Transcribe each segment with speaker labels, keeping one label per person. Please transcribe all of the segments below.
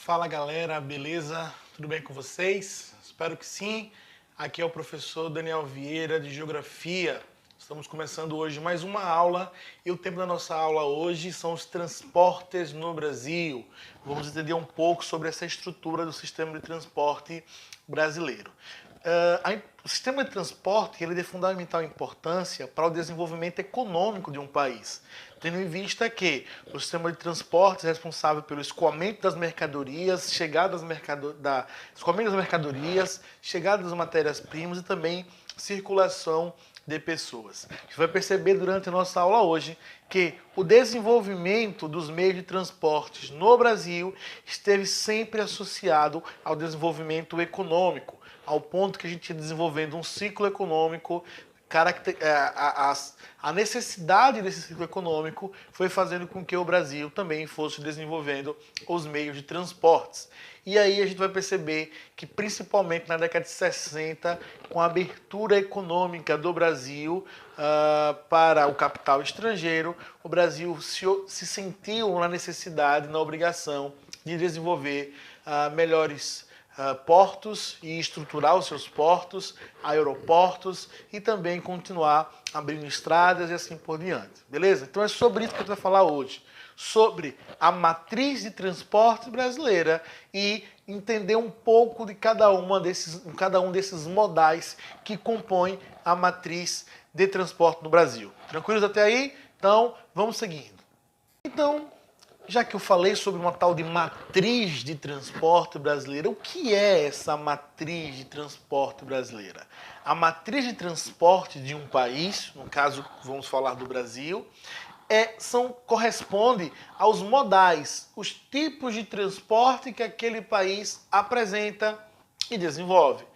Speaker 1: Fala galera, beleza? Tudo bem com vocês? Espero que sim. Aqui é o professor Daniel Vieira de Geografia. Estamos começando hoje mais uma aula e o tema da nossa aula hoje são os transportes no Brasil. Vamos entender um pouco sobre essa estrutura do sistema de transporte brasileiro. O sistema de transporte ele é de fundamental importância para o desenvolvimento econômico de um país, tendo em vista que o sistema de transporte é responsável pelo escoamento das mercadorias, escoamento das mercadorias, chegada das matérias-primas e também circulação de pessoas. A gente vai perceber durante a nossa aula hoje que o desenvolvimento dos meios de transportes no Brasil esteve sempre associado ao desenvolvimento econômico, ao ponto que a gente ia desenvolvendo um ciclo econômico. A necessidade desse ciclo econômico foi fazendo com que o Brasil também fosse desenvolvendo os meios de transportes. E aí a gente vai perceber que, principalmente na década de 60, com a abertura econômica do Brasil para o capital estrangeiro, o Brasil se sentiu na necessidade, na obrigação de desenvolver melhores portos e estruturar os seus portos, aeroportos e também continuar abrindo estradas e assim por diante, beleza? Então é sobre isso que a gente vai falar hoje, sobre a matriz de transporte brasileira e entender um pouco de cada um desses modais que compõem a matriz de transporte no Brasil. Tranquilos até aí? Então vamos seguindo. Então, já que eu falei sobre uma tal de matriz de transporte brasileira, o que é essa matriz de transporte brasileira? A matriz de transporte de um país, no caso vamos falar do Brasil, corresponde aos modais, os tipos de transporte que aquele país apresenta e desenvolve.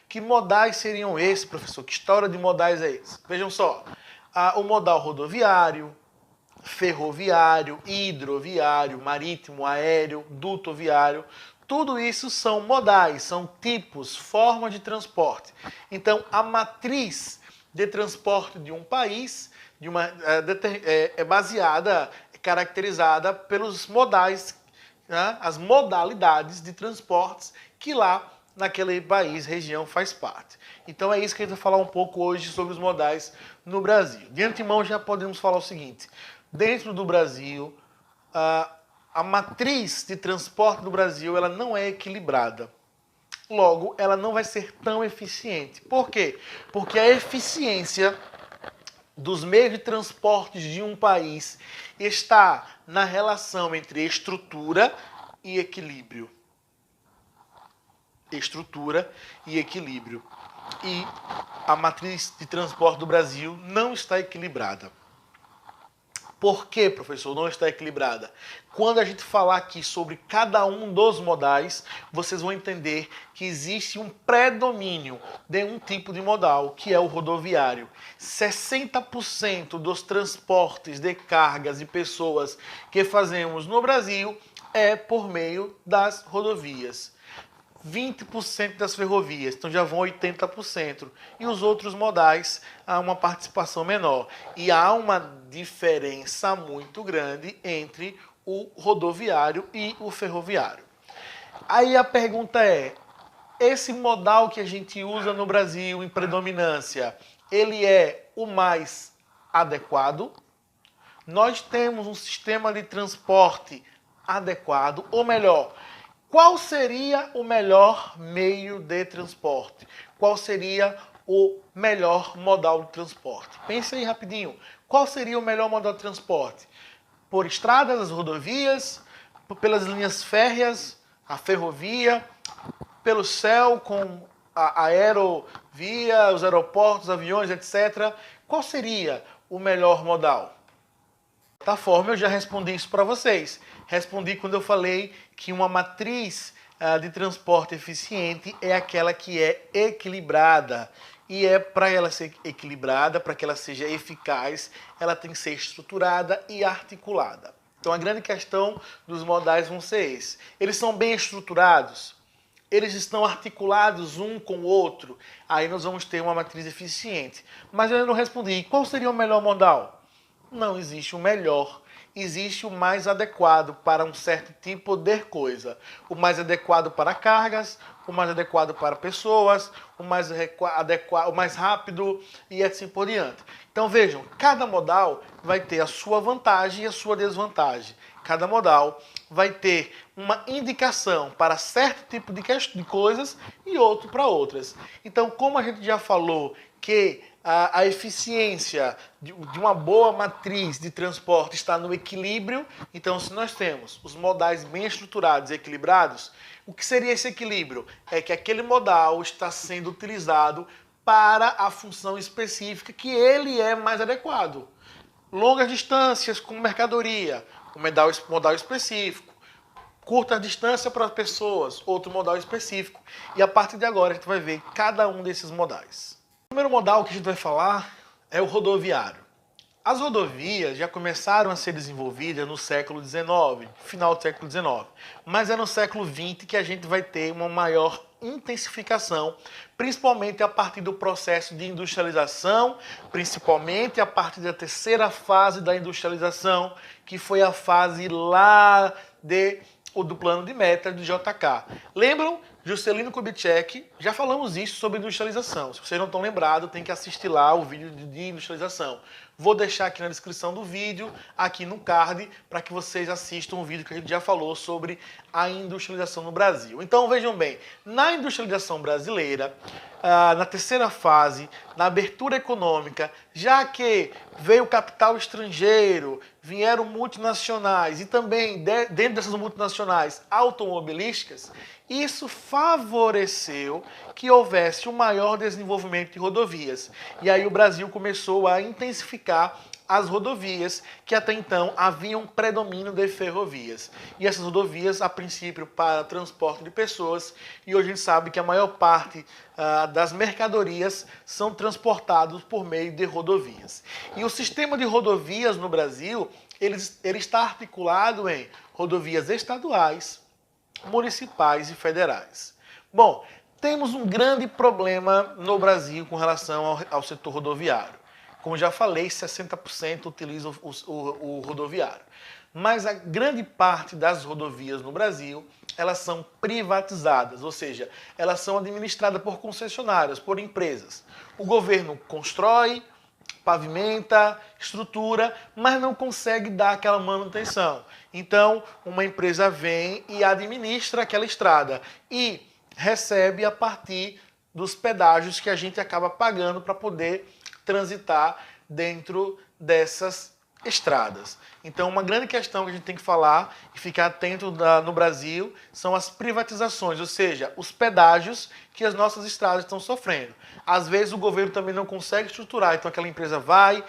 Speaker 1: Que modais seriam esses, professor? Que história de modais é esse? Vejam só, o modal rodoviário, ferroviário, hidroviário, marítimo, aéreo, dutoviário, tudo isso são modais, são tipos, formas de transporte. Então, a matriz de transporte de um país é baseada, caracterizada pelos modais, né, as modalidades de transportes que lá naquele país, região, faz parte. Então é isso que a gente vai falar um pouco hoje sobre os modais no Brasil. De antemão já podemos falar o seguinte: dentro do Brasil, a matriz de transporte do Brasil ela não é equilibrada. Logo, ela não vai ser tão eficiente. Por quê? Porque a eficiência dos meios de transporte de um país está na relação entre estrutura e equilíbrio. Estrutura e equilíbrio. E a matriz de transporte do Brasil não está equilibrada. Por que, professor, não está equilibrada? Quando a gente falar aqui sobre cada um dos modais, vocês vão entender que existe um predomínio de um tipo de modal, que é o rodoviário. 60% dos transportes de cargas e pessoas que fazemos no Brasil é por meio das rodovias. 20% das ferrovias, então já vão 80%. E os outros modais há uma participação menor. E há uma diferença muito grande entre o rodoviário e o ferroviário. Aí a pergunta é, esse modal que a gente usa no Brasil em predominância, ele é o mais adequado? Nós temos um sistema de transporte adequado, ou melhor, qual seria o melhor meio de transporte? Qual seria o melhor modal de transporte? Pense aí rapidinho. Qual seria o melhor modal de transporte? Por estradas, as rodovias, pelas linhas férreas, a ferrovia, pelo céu com a aerovia, os aeroportos, aviões, etc. Qual seria o melhor modal? De certa forma, eu já respondi isso para vocês. Respondi quando eu falei que uma matriz de transporte eficiente é aquela que é equilibrada. E para ela ser equilibrada, para que ela seja eficaz, ela tem que ser estruturada e articulada. Então a grande questão dos modais vão ser esse. Eles são bem estruturados? Eles estão articulados um com o outro? Aí nós vamos ter uma matriz eficiente. Mas eu não respondi. Qual seria o melhor modal? Não existe o melhor. existe o mais adequado para um certo tipo de coisa. O mais adequado para cargas, o mais adequado para pessoas, o mais adequado, o mais rápido e assim por diante. Então vejam, cada modal vai ter a sua vantagem e a sua desvantagem. Cada modal vai ter uma indicação para certo tipo de coisas e outro para outras. Então, como a gente já falou que a eficiência de uma boa matriz de transporte está no equilíbrio, então se nós temos os modais bem estruturados e equilibrados, o que seria esse equilíbrio? É que aquele modal está sendo utilizado para a função específica que ele é mais adequado. Longas distâncias com mercadoria, um modal específico. Curta distância para pessoas, outro modal específico. E a partir de agora a gente vai ver cada um desses modais. O primeiro modal que a gente vai falar é o rodoviário. As rodovias já começaram a ser desenvolvidas no século XIX, final do século XIX. Mas é no século XX que a gente vai ter uma maior intensificação, principalmente a partir do processo de industrialização, principalmente a partir da terceira fase da industrialização, que foi a fase lá do plano de metas do JK. Lembram? Juscelino Kubitschek, já falamos isso sobre industrialização. Se vocês não estão lembrados, tem que assistir lá o vídeo de industrialização. Vou deixar aqui na descrição do vídeo, aqui no card, para que vocês assistam o vídeo que a gente já falou sobre a industrialização no Brasil. Então vejam bem, na industrialização brasileira, na terceira fase, na abertura econômica, já que veio capital estrangeiro, vieram multinacionais e também dentro dessas multinacionais automobilísticas, isso favoreceu que houvesse um maior desenvolvimento de rodovias. E aí o Brasil começou a intensificar as rodovias, que até então haviam predomínio de ferrovias. E essas rodovias, a princípio, para transporte de pessoas, e hoje a gente sabe que a maior parte das mercadorias são transportadas por meio de rodovias. E o sistema de rodovias no Brasil, ele está articulado em rodovias estaduais, municipais e federais. Bom, temos um grande problema no Brasil com relação ao setor rodoviário. Como já falei, 60% utilizam o rodoviário. Mas a grande parte das rodovias no Brasil, elas são privatizadas, ou seja, elas são administradas por concessionárias, por empresas. O governo constrói, pavimenta, estrutura, mas não consegue dar aquela manutenção. Então, uma empresa vem e administra aquela estrada e recebe a partir dos pedágios que a gente acaba pagando para poder transitar dentro dessas estradas. Então, uma grande questão que a gente tem que falar e ficar atento no Brasil são as privatizações, ou seja, os pedágios que as nossas estradas estão sofrendo. Às vezes o governo também não consegue estruturar, então aquela empresa vai,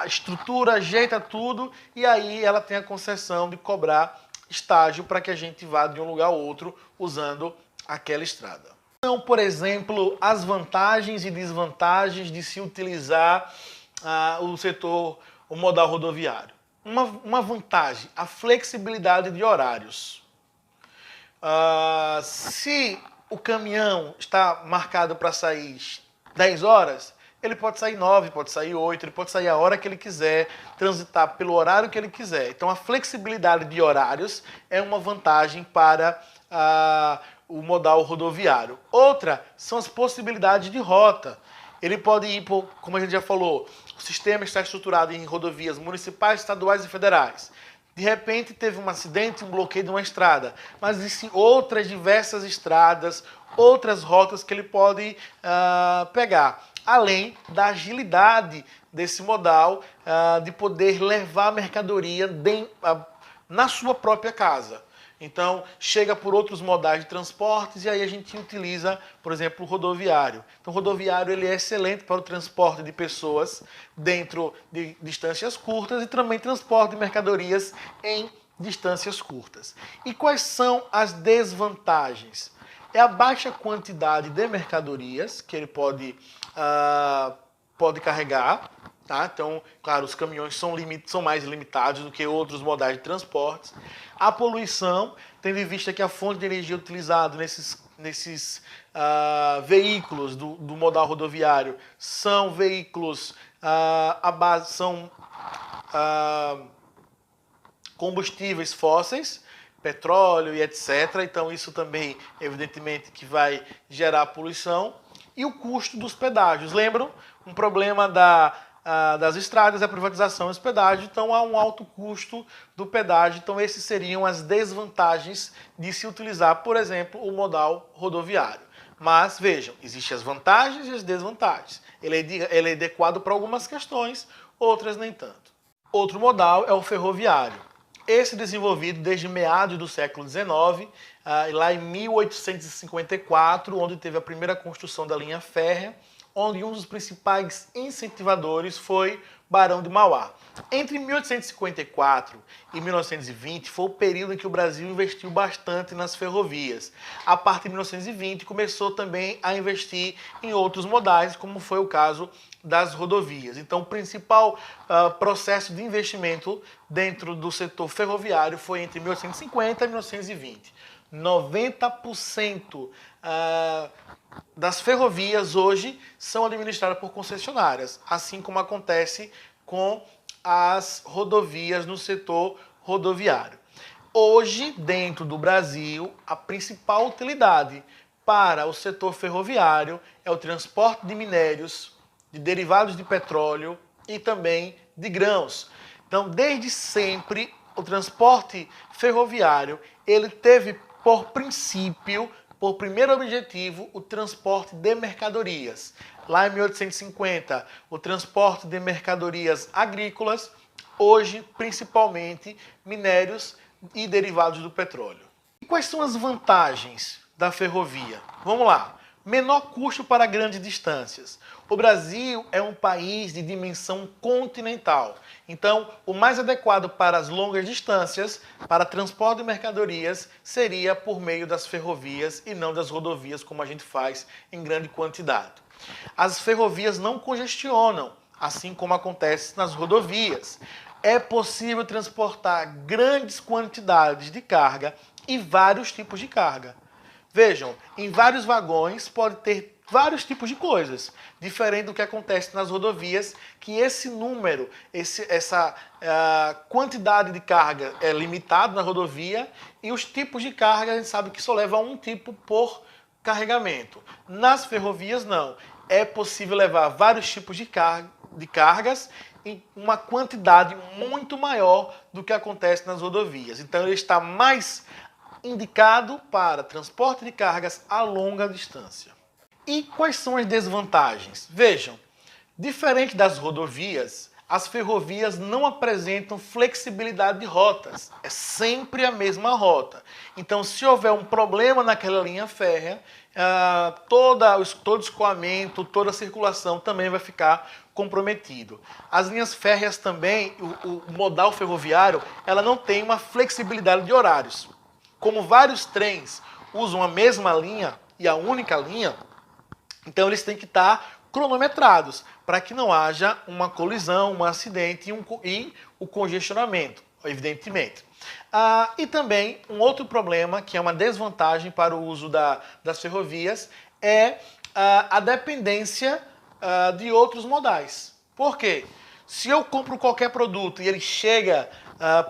Speaker 1: estrutura, ajeita tudo e aí ela tem a concessão de cobrar estágio para que a gente vá de um lugar a outro usando aquela estrada. Então, por exemplo, as vantagens e desvantagens de se utilizar o modal rodoviário. Uma vantagem, a flexibilidade de horários. Se o caminhão está marcado para sair 10 horas, ele pode sair 9, pode sair 8, ele pode sair a hora que ele quiser, transitar pelo horário que ele quiser. Então a flexibilidade de horários é uma vantagem para o modal rodoviário. Outra são as possibilidades de rota. Ele pode ir por, como a gente já falou, o sistema está estruturado em rodovias municipais, estaduais e federais. De repente teve um acidente, um bloqueio de uma estrada, mas existem outras diversas estradas, outras rotas que ele pode pegar. Além da agilidade desse modal de poder levar a mercadoria na sua própria casa. Então, chega por outros modais de transportes e aí a gente utiliza, por exemplo, o rodoviário. Então, o rodoviário ele é excelente para o transporte de pessoas dentro de distâncias curtas e também transporte de mercadorias em distâncias curtas. E quais são as desvantagens? É a baixa quantidade de mercadorias que ele pode carregar. Tá? Então, claro, os caminhões são mais limitados do que outros modais de transportes. A poluição, tendo em vista que a fonte de energia utilizada nesses veículos do modal rodoviário são veículos combustíveis fósseis, petróleo e etc. Então isso também, evidentemente, que vai gerar poluição. E o custo dos pedágios. Lembram? Um problema das estradas é a privatização dos pedágios, então há um alto custo do pedágio. Então esses seriam as desvantagens de se utilizar, por exemplo, o modal rodoviário. Mas vejam, existem as vantagens e as desvantagens. Ele é adequado para algumas questões, outras nem tanto. Outro modal é o ferroviário. Esse desenvolvido desde meados do século XIX, lá em 1854, onde teve a primeira construção da linha férrea, onde um dos principais incentivadores foi Barão de Mauá. Entre 1854 e 1920 foi o período em que o Brasil investiu bastante nas ferrovias. A partir de 1920 começou também a investir em outros modais, como foi o caso das rodovias. Então o principal processo de investimento dentro do setor ferroviário foi entre 1850 e 1920. 90% das ferrovias hoje são administradas por concessionárias, assim como acontece com as rodovias no setor rodoviário. Hoje, dentro do Brasil, a principal utilidade para o setor ferroviário é o transporte de minérios, de derivados de petróleo e também de grãos. Então, desde sempre, o transporte ferroviário ele teve por princípio, por primeiro objetivo, o transporte de mercadorias. Lá em 1850, o transporte de mercadorias agrícolas, hoje, principalmente, minérios e derivados do petróleo. E quais são as vantagens da ferrovia? Vamos lá. Menor custo para grandes distâncias. O Brasil é um país de dimensão continental. Então, o mais adequado para as longas distâncias, para transporte de mercadorias, seria por meio das ferrovias e não das rodovias, como a gente faz em grande quantidade. As ferrovias não congestionam, assim como acontece nas rodovias. É possível transportar grandes quantidades de carga e vários tipos de carga. Vejam, em vários vagões pode ter vários tipos de coisas, diferente do que acontece nas rodovias, que esse número, essa quantidade de carga é limitado na rodovia e os tipos de carga a gente sabe que só leva um tipo por carregamento. Nas ferrovias não, é possível levar vários tipos de cargas em uma quantidade muito maior do que acontece nas rodovias. Então ele está mais indicado para transporte de cargas a longa distância. E quais são as desvantagens? Vejam, diferente das rodovias, as ferrovias não apresentam flexibilidade de rotas. É sempre a mesma rota. Então, se houver um problema naquela linha férrea, todo o escoamento, toda a circulação também vai ficar comprometido. As linhas férreas também, o modal ferroviário, ela não tem uma flexibilidade de horários. Como vários trens usam a mesma linha e a única linha, então eles têm que estar cronometrados para que não haja uma colisão, um acidente e o congestionamento, evidentemente. E também um outro problema, que é uma desvantagem para o uso das ferrovias, é a dependência de outros modais. Por quê? Se eu compro qualquer produto e ele chega,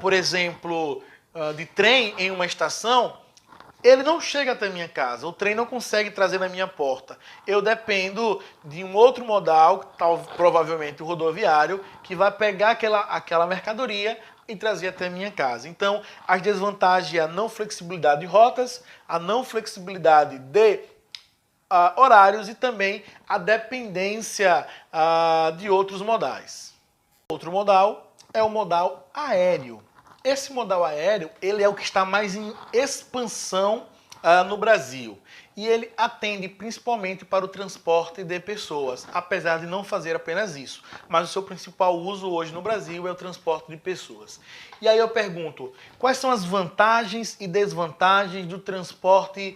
Speaker 1: por exemplo, de trem em uma estação, ele não chega até minha casa, o trem não consegue trazer na minha porta. Eu dependo de um outro modal, provavelmente o rodoviário, que vai pegar aquela mercadoria e trazer até minha casa. Então, as desvantagens é a não flexibilidade de rotas, a não flexibilidade de horários e também a dependência de outros modais. Outro modal é o modal aéreo. Esse modal aéreo, ele é o que está mais em expansão no Brasil. E ele atende principalmente para o transporte de pessoas, apesar de não fazer apenas isso. Mas o seu principal uso hoje no Brasil é o transporte de pessoas. E aí eu pergunto, quais são as vantagens e desvantagens do transporte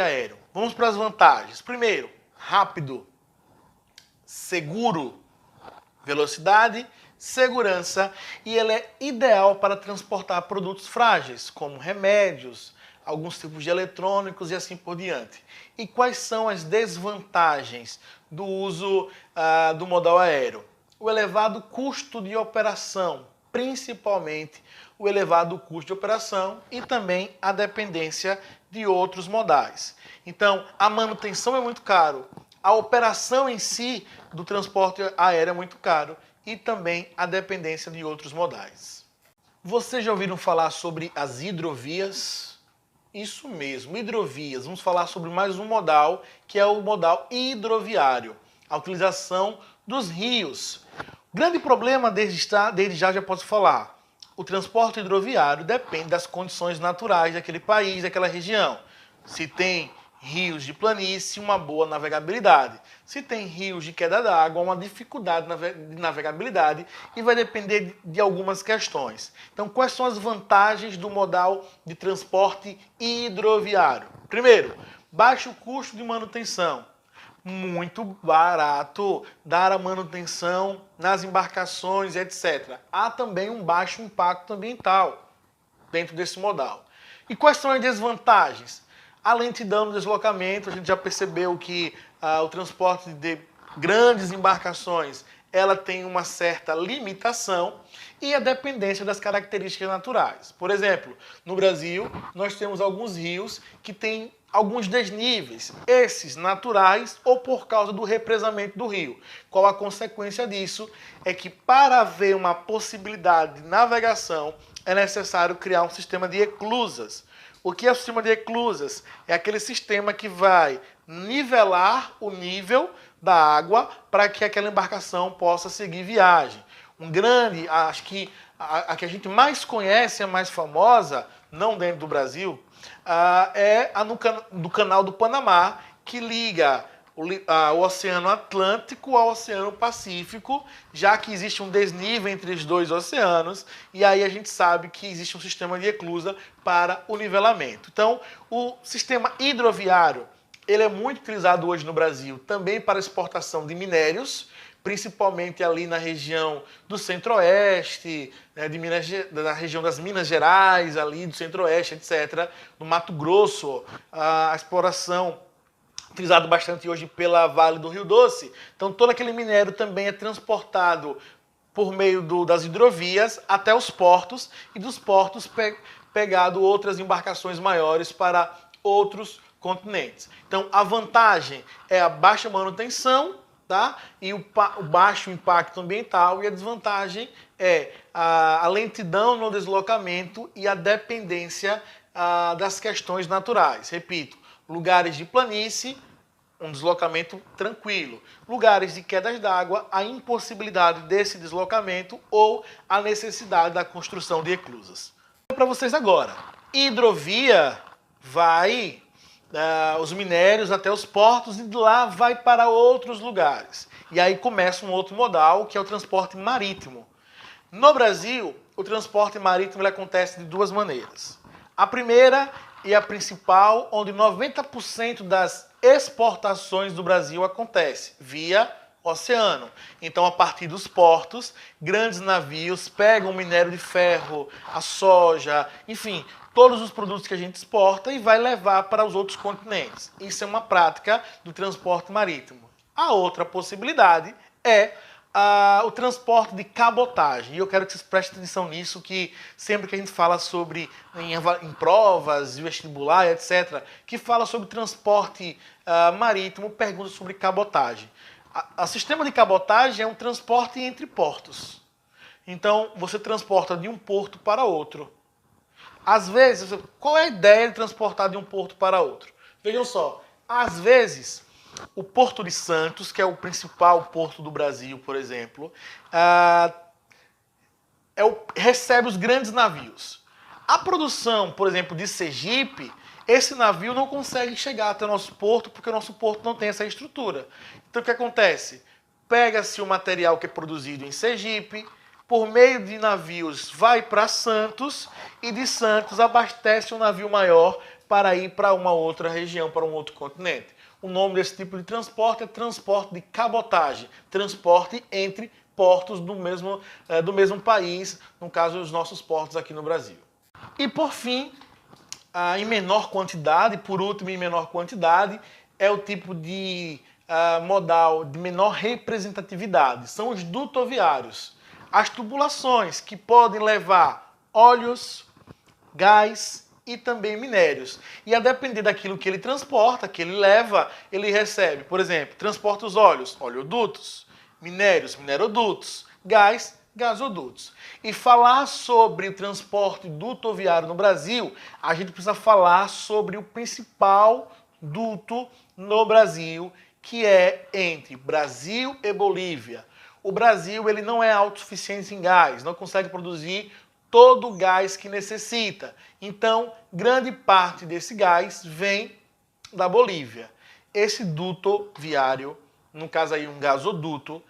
Speaker 1: aéreo? Vamos para as vantagens. Primeiro, rápido, seguro, velocidade, segurança, e ele é ideal para transportar produtos frágeis, como remédios, alguns tipos de eletrônicos e assim por diante. E quais são as desvantagens do uso do modal aéreo? O elevado custo de operação, principalmente o elevado custo de operação e também a dependência de outros modais. Então, a manutenção é muito caro, a operação em si do transporte aéreo é muito caro e também a dependência de outros modais. Vocês já ouviram falar sobre as hidrovias? Isso mesmo, hidrovias. Vamos falar sobre mais um modal, que é o modal hidroviário, a utilização dos rios. Grande problema desde já posso falar. O transporte hidroviário depende das condições naturais daquele país, daquela região. Se tem rios de planície, uma boa navegabilidade. Se tem rios de queda d'água, uma dificuldade de navegabilidade e vai depender de algumas questões. Então, quais são as vantagens do modal de transporte hidroviário? Primeiro, baixo custo de manutenção. Muito barato dar a manutenção nas embarcações, etc. Há também um baixo impacto ambiental dentro desse modal. E quais são as desvantagens? A lentidão no deslocamento, a gente já percebeu que o transporte de grandes embarcações ela tem uma certa limitação e a dependência das características naturais. Por exemplo, no Brasil, nós temos alguns rios que têm alguns desníveis, esses naturais ou por causa do represamento do rio. Qual a consequência disso? É que para haver uma possibilidade de navegação é necessário criar um sistema de eclusas. O que é o sistema de eclusas? É aquele sistema que vai nivelar o nível da água para que aquela embarcação possa seguir viagem. Um grande, acho que a que a gente mais conhece, a mais famosa, não dentro do Brasil, é a do Canal do Panamá, que liga o Oceano Atlântico ao Oceano Pacífico, já que existe um desnível entre os dois oceanos, e aí a gente sabe que existe um sistema de eclusa para o nivelamento. Então, o sistema hidroviário, ele é muito utilizado hoje no Brasil também para exportação de minérios, principalmente ali na região do Centro-Oeste, né, da região das Minas Gerais, ali do Centro-Oeste, etc. No Mato Grosso, a exploração utilizado bastante hoje pela Vale do Rio Doce. Então, todo aquele minério também é transportado por meio das hidrovias até os portos e dos portos pegado outras embarcações maiores para outros continentes. Então, a vantagem é a baixa manutenção, tá? E o baixo impacto ambiental, e a desvantagem é a lentidão no deslocamento e a dependência das questões naturais. Repito, lugares de planície, um deslocamento tranquilo. Lugares de quedas d'água, a impossibilidade desse deslocamento ou a necessidade da construção de eclusas. Para vocês agora, hidrovia vai os minérios até os portos e de lá vai para outros lugares. E aí começa um outro modal, que é o transporte marítimo. No Brasil, o transporte marítimo ele acontece de duas maneiras. A primeira e a principal, onde 90% das exportações do Brasil acontece via oceano. Então, a partir dos portos, grandes navios pegam o minério de ferro, a soja, enfim, todos os produtos que a gente exporta e vai levar para os outros continentes. Isso é uma prática do transporte marítimo. A outra possibilidade é o transporte de cabotagem. E eu quero que vocês prestem atenção nisso, que sempre que a gente fala sobre, em provas, vestibular, etc., que fala sobre transporte marítimo, pergunta sobre cabotagem. O sistema de cabotagem é um transporte entre portos. Então, você transporta de um porto para outro. Às vezes, qual é a ideia de transportar de um porto para outro? Vejam só, às vezes, o Porto de Santos, que é o principal porto do Brasil, por exemplo, recebe os grandes navios. A produção, por exemplo, de Sergipe, esse navio não consegue chegar até o nosso porto porque o nosso porto não tem essa estrutura. Então, o que acontece? Pega-se o material que é produzido em Sergipe, por meio de navios vai para Santos e de Santos abastece um navio maior para ir para uma outra região, para um outro continente. O nome desse tipo de transporte é transporte de cabotagem, transporte entre portos do mesmo país, no caso, os nossos portos aqui no Brasil. E por fim, em menor quantidade, por último, em menor quantidade, é o tipo de modal de menor representatividade, são os dutoviários. as tubulações que podem levar óleos, gás e também minérios. E a depender daquilo que ele transporta, que ele leva, ele recebe, por exemplo, transporta os óleos, oleodutos, minérios, minerodutos, gás, gasodutos. E falar sobre o transporte dutoviário no Brasil, a gente precisa falar sobre o principal duto no Brasil, que é entre Brasil e Bolívia. O Brasil ele não é autossuficiente em gás, não consegue produzir todo o gás que necessita. Então, grande parte desse gás vem da Bolívia. Esse duto viário, no caso aí um gasoduto,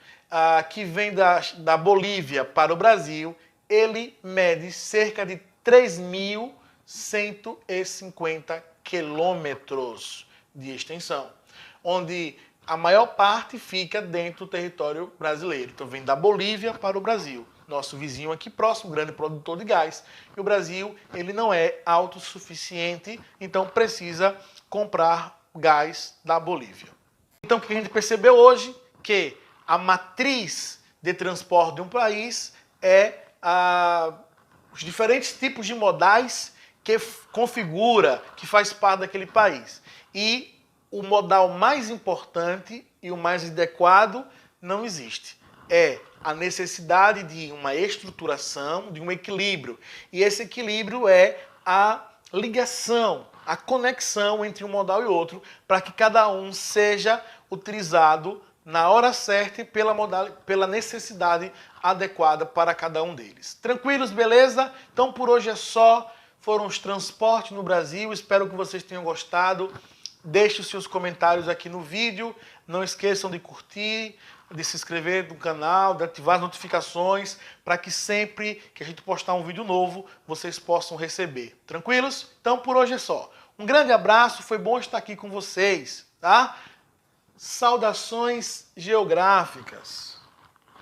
Speaker 1: que vem da Bolívia para o Brasil, ele mede cerca de 3.150 quilômetros de extensão, onde a maior parte fica dentro do território brasileiro. Então vem da Bolívia para o Brasil, nosso vizinho aqui próximo, grande produtor de gás. E o Brasil, ele não é autossuficiente, então precisa comprar gás da Bolívia. Então o que a gente percebeu hoje? Que a matriz de transporte de um país é os diferentes tipos de modais que configura, que faz parte daquele país. E o modal mais importante e o mais adequado não existe. É a necessidade de uma estruturação, de um equilíbrio. E esse equilíbrio é a ligação, a conexão entre um modal e outro, para que cada um seja utilizado na hora certa e pela necessidade adequada para cada um deles. Tranquilos, beleza? Então por hoje é só. Foram os transportes no Brasil. Espero que vocês tenham gostado. Deixe os seus comentários aqui no vídeo. Não esqueçam de curtir, de se inscrever no canal, de ativar as notificações, para que sempre que a gente postar um vídeo novo, vocês possam receber. Tranquilos? Então por hoje é só. Um grande abraço, foi bom estar aqui com vocês, tá? Saudações geográficas.